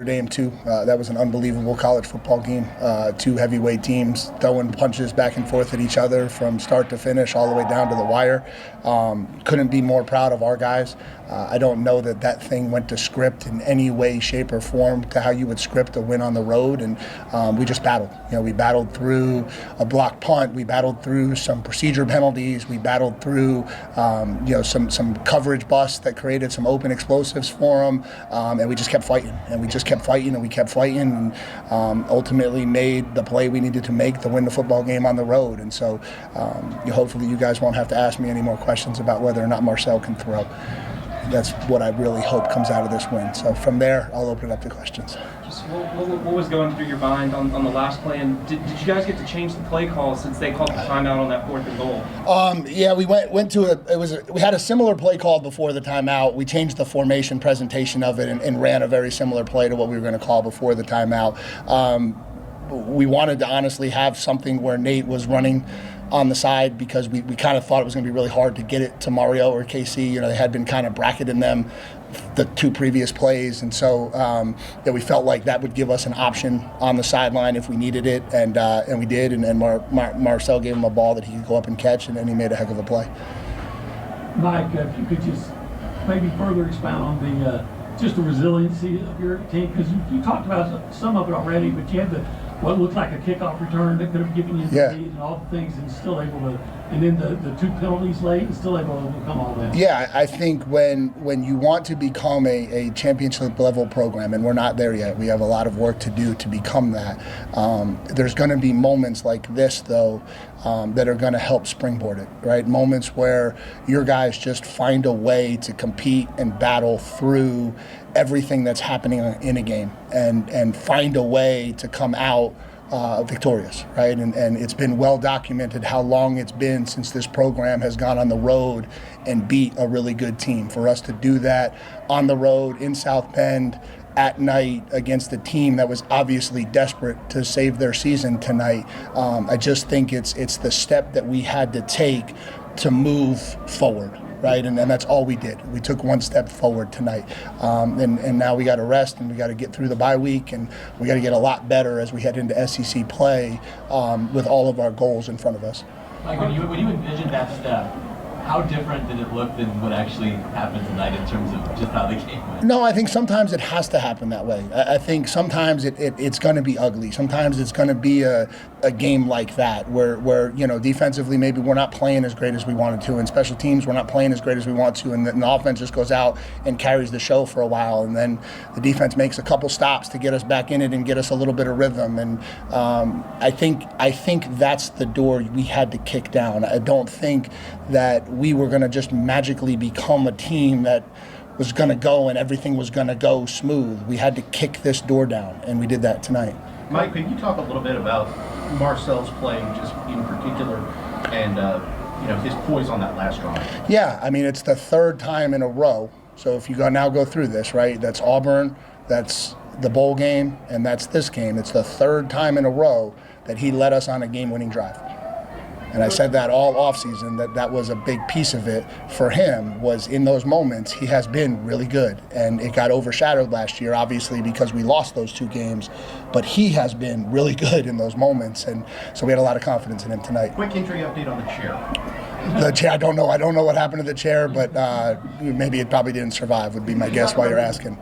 Notre Dame too. That was an unbelievable college football game. Two heavyweight teams throwing punches back and forth at each other from start to finish, all the way down to the wire. Couldn't be more proud of our guys. I don't know that that thing went to script in any way, shape, or form to how you would script a win on the road, and we just battled. We battled through a block punt. We battled through some procedure penalties. We battled through some coverage busts that created some open explosives for them, and we just kept fighting. And we just kept fighting, and we kept fighting, and ultimately made the play we needed to make to win the football game on the road. And so hopefully you guys won't have to ask me any more questions about whether or not Marcel can throw. That's what I really hope comes out of this win. So from there, I'll open it up to questions. Just what was going through your mind on the last play, and did you guys get to change the play call since they called the timeout on that 4th and goal? Yeah, we went to we had a similar play call before the timeout. We changed the formation presentation of it and ran a very similar play to what we were going to call before the timeout. We wanted to honestly have something where Nate was running on the side because we kind of thought it was going to be really hard to get it to Mario or KC. They had been kind of bracketing them the two previous plays, and so we felt like that would give us an option on the sideline if we needed it, and we did, and Marcel gave him a ball that he could go up and catch, and then he made a heck of a play. Mike, if you could just maybe further expound on the just the resiliency of your team, because you talked about some of it already, but you had what looked like a kickoff return that could have given you the lead and all the things, and still able to, and then the two penalties late, and still able to overcome all that. Yeah, I think when you want to become a championship level program, and we're not there yet, we have a lot of work to do to become that. There's going to be moments like this, though, that are going to help springboard it, right? Moments where your guys just find a way to compete and battle through everything that's happening in a game and find a way to come out victorious, right? And it's been well documented how long it's been since this program has gone on the road and beat a really good team. For us to do that on the road in South Bend at night against a team that was obviously desperate to save their season tonight, I just think it's the step that we had to take to move forward. Right, and that's all we did. We took one step forward tonight, and now we got to rest, and we got to get through the bye week, and we got to get a lot better as we head into SEC play with all of our goals in front of us. Mike, when you envisioned that step, how different did it look than what actually happened tonight in terms of just how the game went? No, I think sometimes it has to happen that way. I think sometimes it's going to be ugly. Sometimes it's going to be a game like that where defensively maybe we're not playing as great as we wanted to, and special teams we're not playing as great as we want to, and the offense just goes out and carries the show for a while, and then the defense makes a couple stops to get us back in it and get us a little bit of rhythm. And I think that's the door we had to kick down. I don't think that we were going to just magically become a team that was going to go and everything was going to go smooth. We had to kick this door down, and we did that tonight. Mike, could you talk a little bit about Marcel's play just in particular and his poise on that last drive? Yeah, I mean, it's the third time in a row. So if you go through this, right, that's Auburn, that's the bowl game, and that's this game. It's the third time in a row that he led us on a game-winning drive. And I said that all offseason, that was a big piece of it for him, was in those moments he has been really good. And it got overshadowed last year, obviously, because we lost those two games. But he has been really good in those moments, and so we had a lot of confidence in him tonight. Quick injury update on the chair. The chair, I don't know what happened to the chair, but maybe it probably didn't survive, would be my guess while you're asking.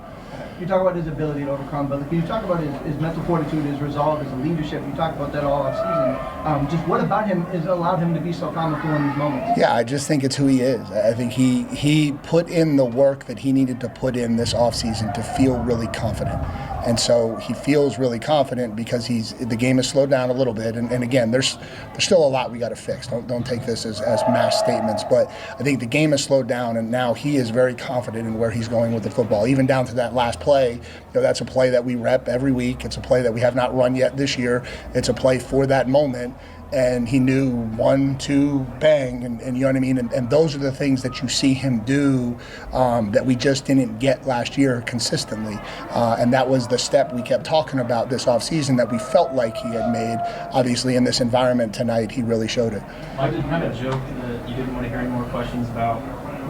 You talk about his ability to overcome, but can you talk about his mental fortitude, his resolve, his leadership? You talked about that all off season. Just what about him has allowed him to be so calm and cool in these moments? Yeah, I just think it's who he is. I think he put in the work that he needed to put in this offseason to feel really confident. And so he feels really confident because the game has slowed down a little bit. And again, there's still a lot we got to fix. Don't take this as mass statements. But I think the game has slowed down, and now he is very confident in where he's going with the football. Even down to that last play, that's a play that we rep every week. It's a play that we have not run yet this year. It's a play for that moment. And he knew 1, 2, bang, and you know what I mean? And those are the things that you see him do that we just didn't get last year consistently. And that was the step we kept talking about this offseason that we felt like he had made. Obviously, in this environment tonight, he really showed it. Mike, you kind of joked that you didn't want to hear any more questions about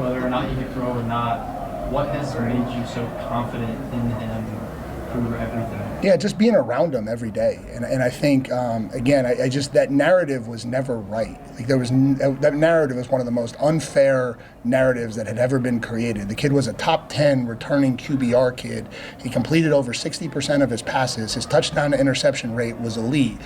whether or not you could throw or not. What has made you so confident in him through everything? Yeah, just being around him every day, and I think again, I just that narrative was never right. Like that narrative was one of the most unfair narratives that had ever been created. The kid was a top 10 returning QBR kid. He completed over 60% of his passes. His touchdown to interception rate was elite.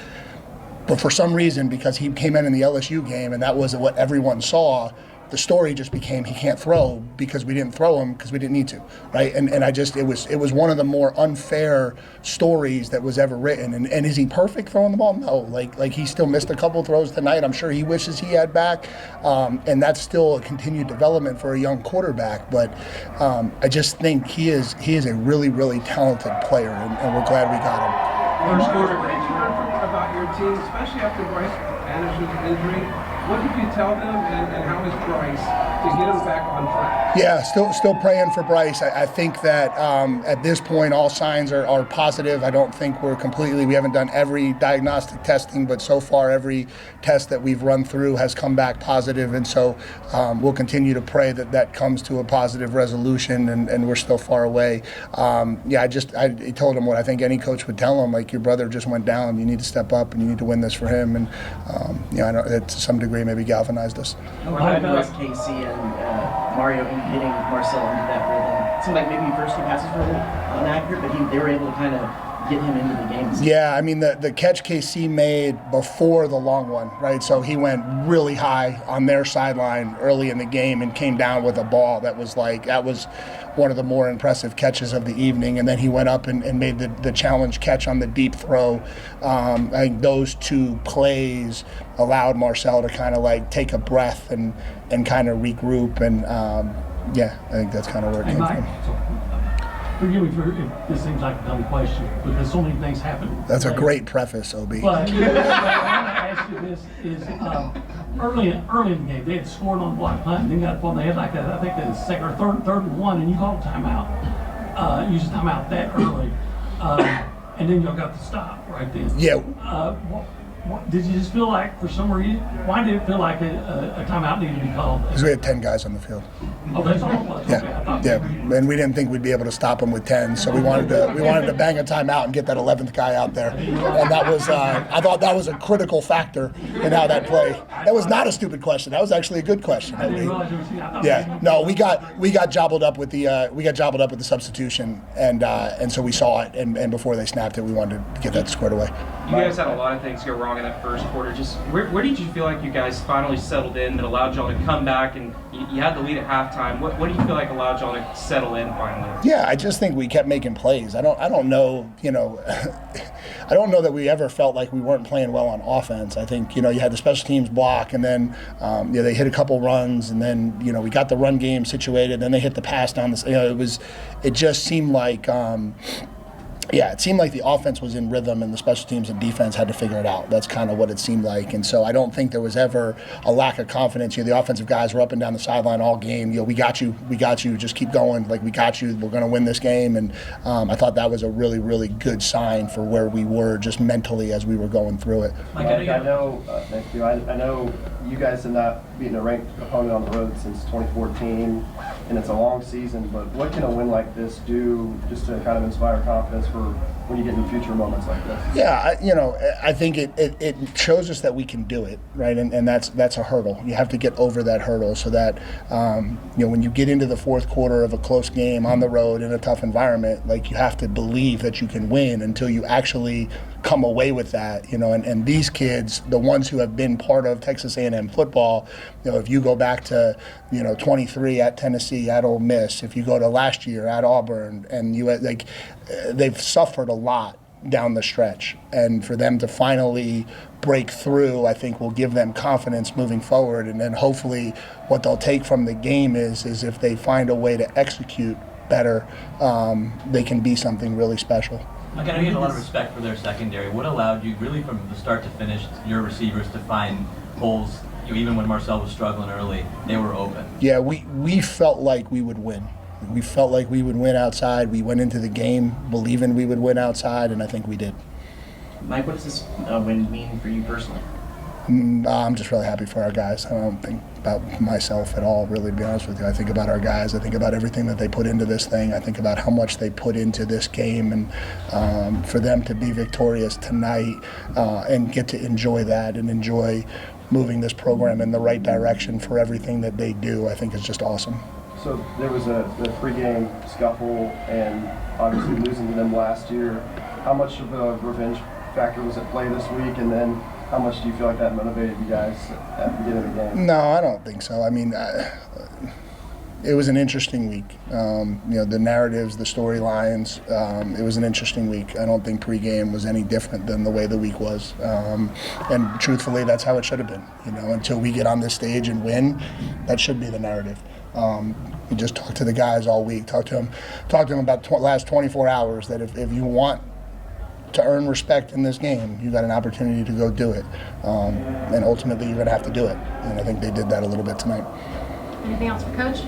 But for some reason, because he came in the LSU game and that was what everyone saw, the story just became he can't throw because we didn't throw him because we didn't need to, right? And it was one of the more unfair stories that was ever written. And is he perfect throwing the ball? No. Like he still missed a couple throws tonight. I'm sure he wishes he had back. And that's still a continued development for a young quarterback. But I just think he is a really, really talented player, and we're glad we got him. First quarter, about your team, especially after Bryce Anderson's injury. What did you tell them, and how is Bryce to get him back on track? Yeah, still praying for Bryce. I think that at this point all signs are positive. I don't think we haven't done every diagnostic testing, but so far every test that we've run through has come back positive, and so we'll continue to pray that comes to a positive resolution, and we're still far away. I told him what I think any coach would tell him, like, your brother just went down, you need to step up and you need to win this for him, and I know that to some degree maybe galvanized us. How was Casey and Mario in getting Marcel into that rhythm? It seemed like maybe first two passes were a little inaccurate, but they were able to kind of get him into the game. Yeah, I mean, the catch KC made before the long one, right? So he went really high on their sideline early in the game and came down with a ball that was one of the more impressive catches of the evening. And then he went up and made the challenge catch on the deep throw. I think those two plays allowed Marcel to kind of like take a breath and kind of regroup. And I think that's kind of where it came from. Forgive me if this seems like a dumb question, because so many things happen. That's a great preface, Ob. But what I want to ask you this is, early in the game, they had scored on block punt, and then got the ball. They had like I think the second or third and one, and you called timeout. Used timeout that early, and then y'all got the stop right then. Yeah. Did you just feel like, for some reason, why did it feel like a timeout needed to be called? Because we had 10 guys on the field. Oh, that's all it was. Yeah, and we didn't think we'd be able to stop them with 10, so we wanted to bang a timeout and get that 11th guy out there, and that was I thought that was a critical factor in how that play. That was not a stupid question. That was actually a good question. I didn't realize it was. No, we got jobbled up with the substitution, and so we saw it, and before they snapped it, we wanted to get that squared away. You guys had a lot of things go wrong in that first quarter. Just where did you feel like you guys finally settled in that allowed y'all to come back, and you had the lead at halftime? What do you feel like allowed y'all to settle in finally? Yeah, I just think we kept making plays. I don't know, I don't know that we ever felt like we weren't playing well on offense. I think, you had the special teams block, and then they hit a couple runs, and then we got the run game situated. Then they hit the pass down the. It just seemed like. It seemed like the offense was in rhythm and the special teams and defense had to figure it out. That's kind of what it seemed like. And so I don't think there was ever a lack of confidence. The offensive guys were up and down the sideline all game. We got you, just keep going. Like, we got you, we're going to win this game. And I thought that was a really, really good sign for where we were just mentally as we were going through it. Mike, I know, thank you. I know you guys have not beaten a ranked opponent on the road since 2014, and it's a long season, but what can a win like this do just to kind of inspire confidence for when you get in future moments like this? Yeah, I think it shows us that we can do it, right? And that's a hurdle. You have to get over that hurdle so that, when you get into the fourth quarter of a close game on the road in a tough environment, like, you have to believe that you can win until you actually come away with that, and these kids, the ones who have been part of Texas A&M football, if you go back to, 23 at Tennessee, at Ole Miss, if you go to last year at Auburn, and they've suffered a lot down the stretch, and for them to finally break through, I think will give them confidence moving forward, and then hopefully what they'll take from the game is if they find a way to execute better, they can be something really special. I gotta get a lot of respect for their secondary. What allowed you, really from the start to finish, your receivers to find holes? Even when Marcel was struggling early, they were open. Yeah, we felt like we would win. We felt like we would win outside. We went into the game believing we would win outside, and I think we did. Mike, what does this win mean for you personally? I'm just really happy for our guys. I don't think about myself at all, really, to be honest with you. I think about our guys. I think about everything that they put into this thing. I think about how much they put into this game, and for them to be victorious tonight and get to enjoy that and enjoy moving this program in the right direction for everything that they do, I think is just awesome. So there was the pregame scuffle and obviously losing to them last year. How much of a revenge factor was at play this week, and then how much do you feel like that motivated you guys at the beginning of the game? No, I don't think so. I mean, it was an interesting week. The narratives, the storylines, it was an interesting week. I don't think pregame was any different than the way the week was. And truthfully, that's how it should have been. Until we get on this stage and win, that should be the narrative. You just talk to the guys all week. Talk to them about the last 24 hours, that if you want to earn respect in this game, you got an opportunity to go do it. And ultimately, you're going to have to do it. And I think they did that a little bit tonight. Anything else for Coach?